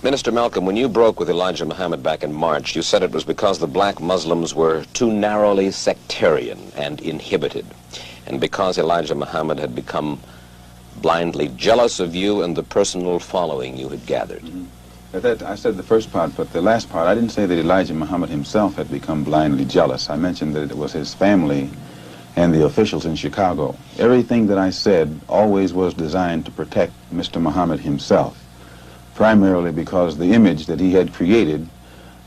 Minister Malcom, when you broke with Elijah Muhammad back in March, you said it was because the black Muslims were too narrowly sectarian and inhibited, and because Elijah Muhammad had become blindly jealous of you and the personal following you had gathered. I said the first part, but the last part, I didn't say that Elijah Muhammad himself had become blindly jealous. I mentioned that it was his family and the officials in Chicago. Everything that I said always was designed to protect Mr. Muhammad himself, primarily because the image that he had created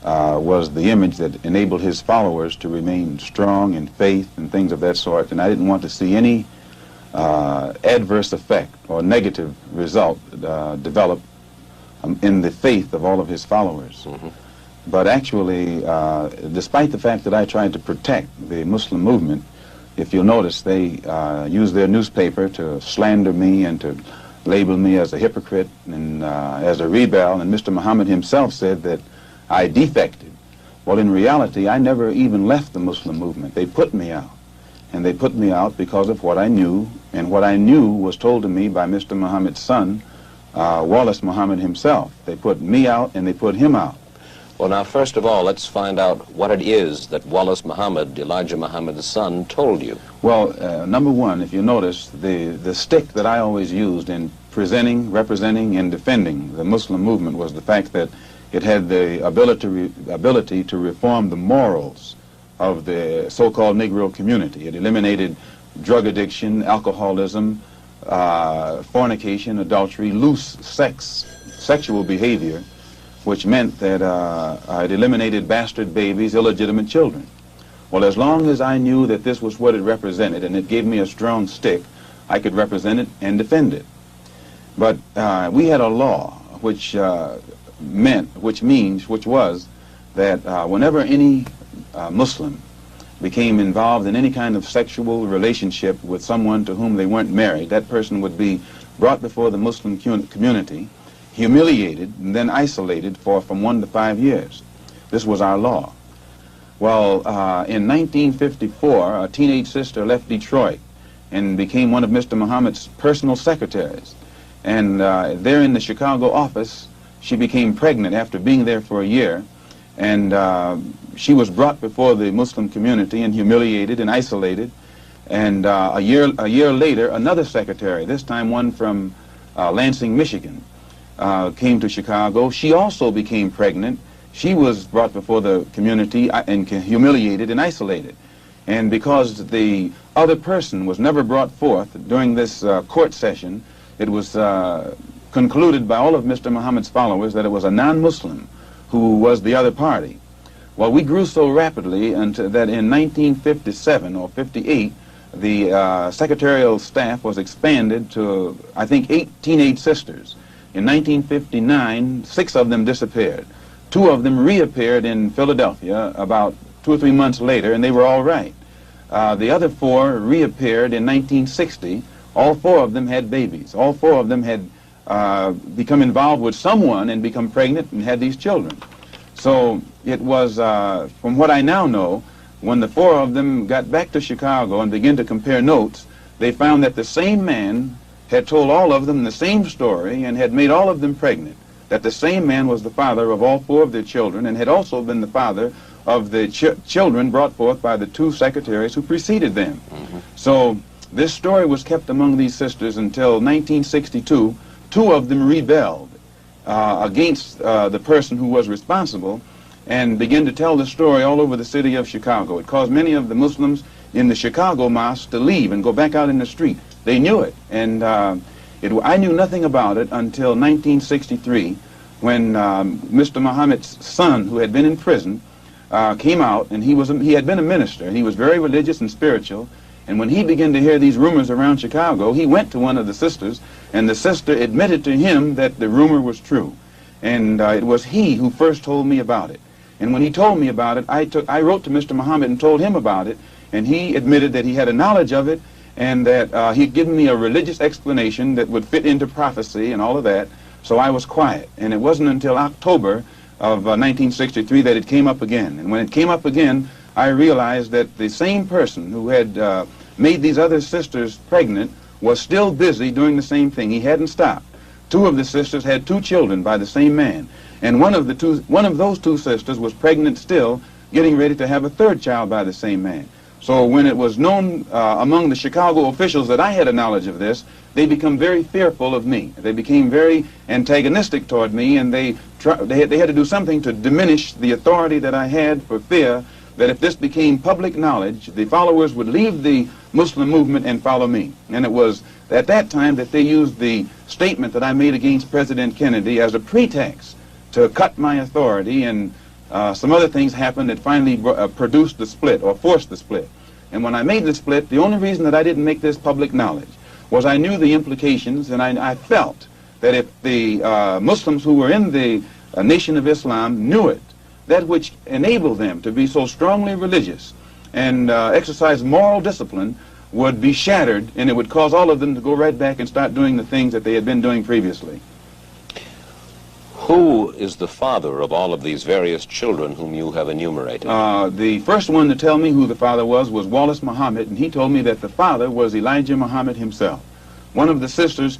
was the image that enabled his followers to remain strong in faith and things of that sort, and I didn't want to see any adverse effect or negative result develop in the faith of all of his followers. But actually, despite the fact that I tried to protect the Muslim movement, if you'll notice, they used their newspaper to slander me and to label me as a hypocrite and as a rebel, and Mr. Muhammad himself said that I defected. Well, in reality, I never even left the Muslim movement. They put me out, and they put me out because of what I knew, and what I knew was told to me by Mr. Muhammad's son, Wallace Muhammad himself. They put me out and they put him out. Well, now, first of all, let's find out what it is that Wallace Muhammad, Elijah Muhammad's son, told you. Well, number one, if you notice, the stick that I always used in presenting, representing, and defending the Muslim movement was the fact that it had the ability to reform the morals of the so-called Negro community. It eliminated drug addiction, alcoholism, fornication, adultery, loose sexual behavior, which meant that it eliminated bastard babies, illegitimate children. Well, as long as I knew that this was what it represented, and it gave me a strong stick, I could represent it and defend it. But we had a law which was that whenever any Muslim became involved in any kind of sexual relationship with someone to whom they weren't married, that person would be brought before the Muslim community, humiliated, and then isolated for from 1 to 5 years. This was our law. Well, in 1954, a teenage sister left Detroit and became one of Mr. Muhammad's personal secretaries. And there in the Chicago office, she became pregnant after being there for a year, and she was brought before the Muslim community and humiliated and isolated. And a year later, another secretary, this time one from Lansing, Michigan, came to Chicago. She also became pregnant. She was brought before the community and humiliated and isolated. And because the other person was never brought forth during this court session, it was concluded by all of Mr. Muhammad's followers that it was a non-Muslim who was the other party. Well, we grew so rapidly until that in 1957 or 58, the secretarial staff was expanded to, I think, 8 teenage sisters. In 1959, 6 of them disappeared. 2 of them reappeared in Philadelphia about 2 or 3 months later, and they were all right. The other 4 reappeared in 1960. All 4 of them had babies. All 4 of them had become involved with someone and become pregnant and had these children. So it was, from what I now know, when the 4 of them got back to Chicago and began to compare notes, they found that the same man had told all of them the same story and had made all of them pregnant, that the same man was the father of all 4 of their children and had also been the father of the children brought forth by the 2 secretaries who preceded them. So this story was kept among these sisters until 1962. 2 of them rebelled against the person who was responsible and began to tell the story all over the city of Chicago. It caused many of the Muslims in the Chicago mosque to leave and go back out in the street. They knew it, and I knew nothing about it until 1963 when Mr. Muhammad's son, who had been in prison, came out, and he had been a minister. He was very religious and spiritual, and when he began to hear these rumors around Chicago, he went to one of the sisters, and the sister admitted to him that the rumor was true. And it was he who first told me about it. And when he told me about it, I wrote to Mr. Muhammad and told him about it, and he admitted that he had a knowledge of it, and that he'd given me a religious explanation that would fit into prophecy and all of that, so I was quiet. And it wasn't until October of 1963 that it came up again. And when it came up again, I realized that the same person who had made these other sisters pregnant was still busy doing the same thing. He hadn't stopped. two of the sisters had 2 children by the same man. And one of those 2 sisters was pregnant still, getting ready to have a 3rd child by the same man. So when it was known among the Chicago officials that I had a knowledge of this, they became very fearful of me. They became very antagonistic toward me, and they had to do something to diminish the authority that I had, for fear that if this became public knowledge, the followers would leave the Muslim movement and follow me. And it was at that time that they used the statement that I made against President Kennedy as a pretext to cut my authority, and some other things happened that finally produced the split, or forced the split. And when I made the split, the only reason that I didn't make this public knowledge was I knew the implications, and I felt that if the Muslims who were in the Nation of Islam knew it, that which enabled them to be so strongly religious and exercise moral discipline would be shattered, and it would cause all of them to go right back and start doing the things that they had been doing previously. Who is the father of all of these various children whom you have enumerated? The first one to tell me who the father was Wallace Muhammad, and he told me that the father was Elijah Muhammad himself. One of the sisters,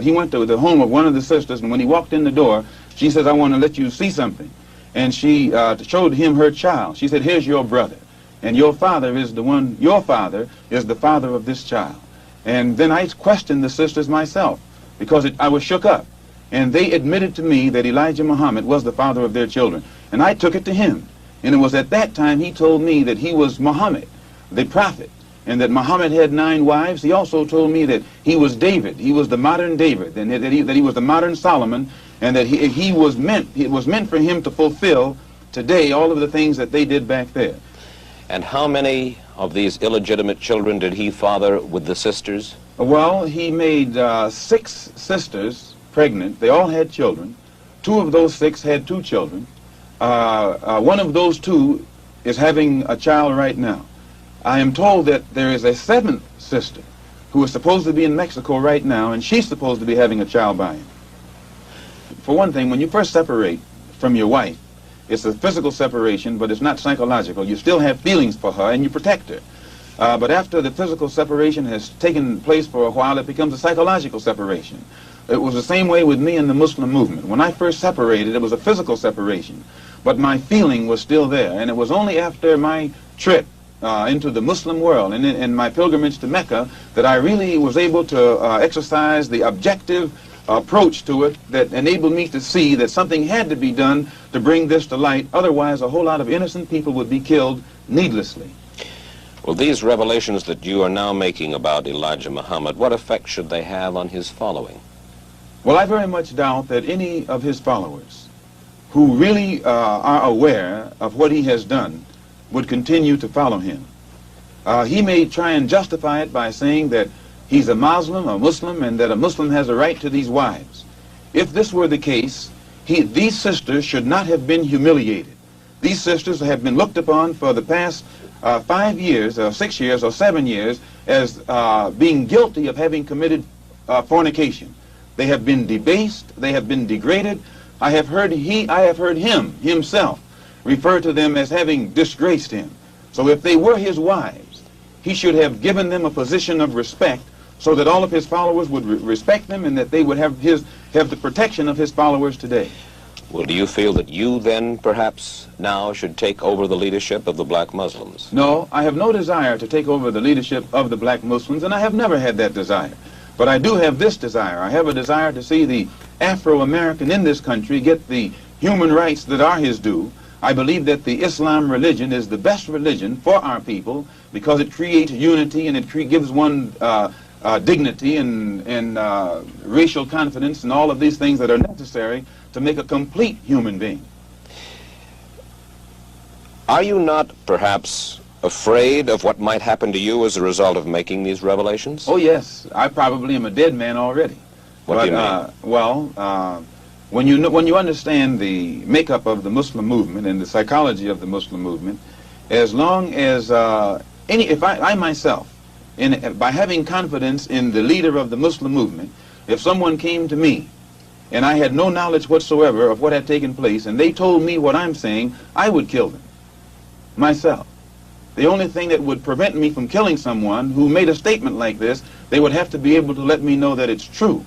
he went to the home of one of the sisters, and when he walked in the door, she says, "I want to let you see something." And she showed him her child. She said, "Here's your brother, and your father is the father of this child." And then I questioned the sisters myself, because I was shook up. And they admitted to me that Elijah Muhammad was the father of their children. And I took it to him. And it was at that time he told me that he was Muhammad, the prophet, and that Muhammad had 9 wives. He also told me that he was David. He was the modern David, and that he was the modern Solomon, and that it was meant for him to fulfill today all of the things that they did back there. And how many of these illegitimate children did he father with the sisters? Well, he made 6 sisters pregnant. They all had children. 2 of those 6 had 2 children. One of those 2 is having a child right now. I am told that there is a 7th sister who is supposed to be in Mexico right now, and she's supposed to be having a child by him. For one thing, when you first separate from your wife, it's a physical separation, but it's not psychological. You still have feelings for her, and you protect her. But after the physical separation has taken place for a while, it becomes a psychological separation. It was the same way with me and the Muslim movement. When I first separated, it was a physical separation, but my feeling was still there. And it was only after my trip into the Muslim world and in my pilgrimage to Mecca that I really was able to exercise the objective approach to it that enabled me to see that something had to be done to bring this to light. Otherwise, a whole lot of innocent people would be killed needlessly. Well, these revelations that you are now making about Elijah Muhammad, what effect should they have on his following? Well, I very much doubt that any of his followers who really are aware of what he has done would continue to follow him. He may try and justify it by saying that he's a Muslim, and that a Muslim has a right to these wives. If this were the case, these sisters should not have been humiliated. These sisters have been looked upon for the past 5 years, or 6 years, or 7 years as being guilty of having committed fornication. They have been debased. They have been degraded. I have heard him himself refer to them as having disgraced him. So if they were his wives, he should have given them a position of respect so that all of his followers would respect them, and that they would have the protection of his followers today. Well, do you feel that you then perhaps now should take over the leadership of the black Muslims? No, I have no desire to take over the leadership of the black Muslims, and I have never had that desire. But I do have this desire. I have a desire to see the Afro-American in this country get the human rights that are his due. I believe that the Islam religion is the best religion for our people because it creates unity, and it gives one dignity and racial confidence and all of these things that are necessary to make a complete human being. Are you not perhaps afraid of what might happen to you as a result of making these revelations? Oh yes, I probably am a dead man already. What do you mean? Well, when you understand the makeup of the Muslim movement and the psychology of the Muslim movement, as long as if I myself, by having confidence in the leader of the Muslim movement, if someone came to me and I had no knowledge whatsoever of what had taken place, and they told me what I'm saying, I would kill them myself. The only thing that would prevent me from killing someone who made a statement like this, they would have to be able to let me know that it's true.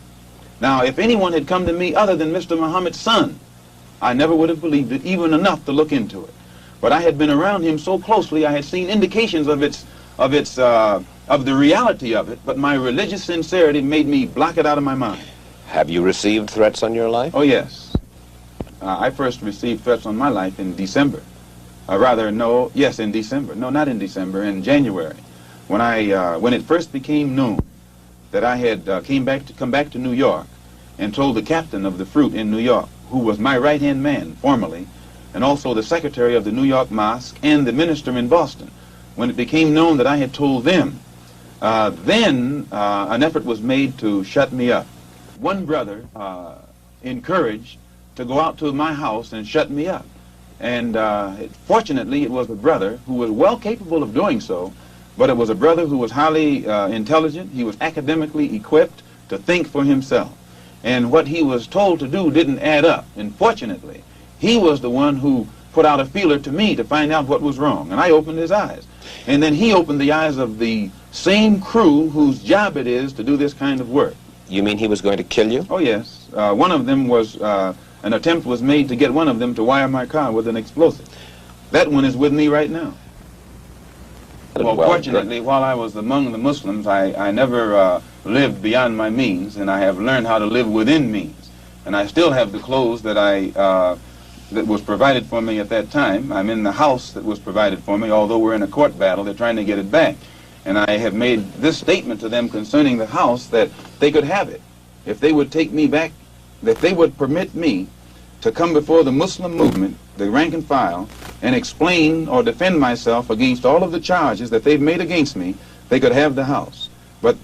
Now, if anyone had come to me other than Mr. Muhammad's son, I never would have believed it, even enough to look into it. But I had been around him so closely, I had seen indications of the reality of it, but my religious sincerity made me block it out of my mind. Have you received threats on your life? Oh, yes. I first received threats on my life in December. In December. No, not in December, in January. When it first became known that I had come back to New York and told the captain of the fruit in New York, who was my right-hand man formerly, and also the secretary of the New York Mosque and the minister in Boston. When it became known that I had told them, then an effort was made to shut me up. One brother encouraged to go out to my house and shut me up. And fortunately, it was a brother who was well capable of doing so, but it was a brother who was highly intelligent. He was academically equipped to think for himself. And what he was told to do didn't add up. And fortunately, he was the one who put out a feeler to me to find out what was wrong. And I opened his eyes. And then he opened the eyes of the same crew whose job it is to do this kind of work. You mean he was going to kill you? Oh, yes. One of them was, an attempt was made to get one of them to wire my car with an explosive. That one is with me right now. Well, fortunately, while I was among the Muslims, I never lived beyond my means, and I have learned how to live within means. And I still have the clothes that that was provided for me at that time. I'm in the house that was provided for me, although we're in a court battle, they're trying to get it back. And I have made this statement to them concerning the house, that they could have it. If they would take me back, that they would permit me to come before the Muslim movement, the rank and file, and explain or defend myself against all of the charges that they've made against me, they could have the house. But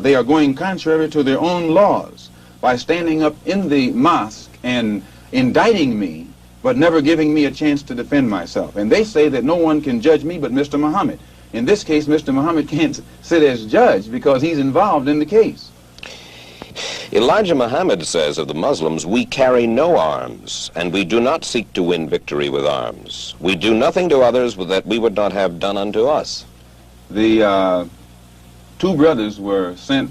they are going contrary to their own laws by standing up in the mosque and indicting me, but never giving me a chance to defend myself. And they say that no one can judge me but Mr. Muhammad. In this case, Mr. Muhammad can't sit as judge because he's involved in the case. Elijah Muhammad says of the Muslims, we carry no arms, and we do not seek to win victory with arms. We do nothing to others that we would not have done unto us. The two brothers were sent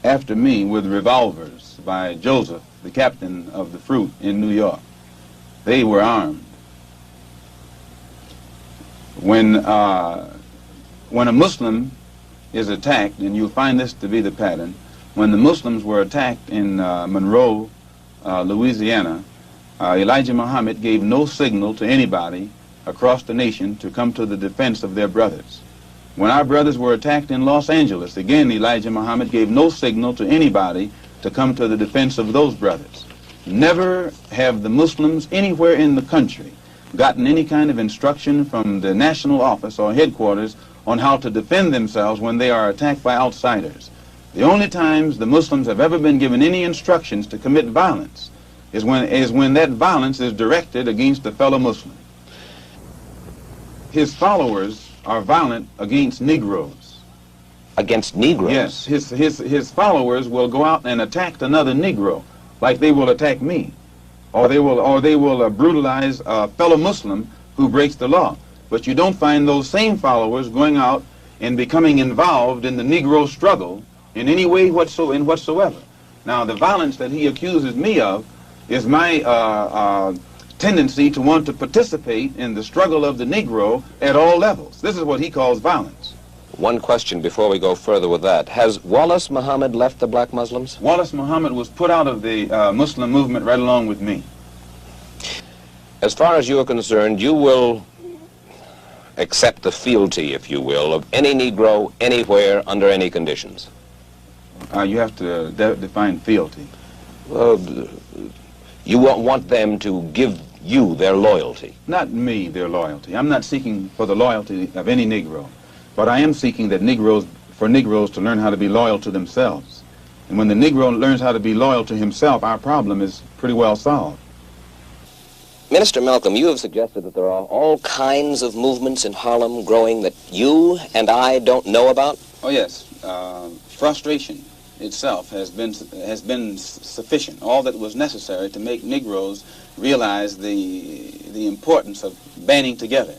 after me with revolvers by Joseph, the captain of the fruit in New York. They were armed. When a Muslim is attacked, and you'll find this to be the pattern, when the Muslims were attacked in Monroe, Louisiana, Elijah Muhammad gave no signal to anybody across the nation to come to the defense of their brothers. When our brothers were attacked in Los Angeles, again Elijah Muhammad gave no signal to anybody to come to the defense of those brothers. Never have the Muslims anywhere in the country gotten any kind of instruction from the national office or headquarters on how to defend themselves when they are attacked by outsiders. The only times the Muslims have ever been given any instructions to commit violence is when that violence is directed against a fellow Muslim. His followers are violent against Negroes. Against Negroes? Yes, his followers will go out and attack another Negro, like they will attack me, or they will brutalize a fellow Muslim who breaks the law. But you don't find those same followers going out and becoming involved in the Negro struggle in any way whatsoever. Now, the violence that he accuses me of is my tendency to want to participate in the struggle of the Negro at all levels. This is what he calls violence. One question before we go further with that. Has Wallace Muhammad left the black Muslims? Wallace Muhammad was put out of the Muslim movement right along with me. As far as you are concerned, you will accept the fealty, if you will, of any Negro anywhere under any conditions? You have to define fealty. Well, you want them to give you their loyalty. Not me, their loyalty. I'm not seeking for the loyalty of any Negro, but I am seeking that for Negroes to learn how to be loyal to themselves. And when the Negro learns how to be loyal to himself, our problem is pretty well solved. Minister Malcom, you have suggested that there are all kinds of movements in Harlem growing that you and I don't know about? Oh, yes. Frustration itself has been sufficient, all that was necessary to make Negroes realize the importance of banding together.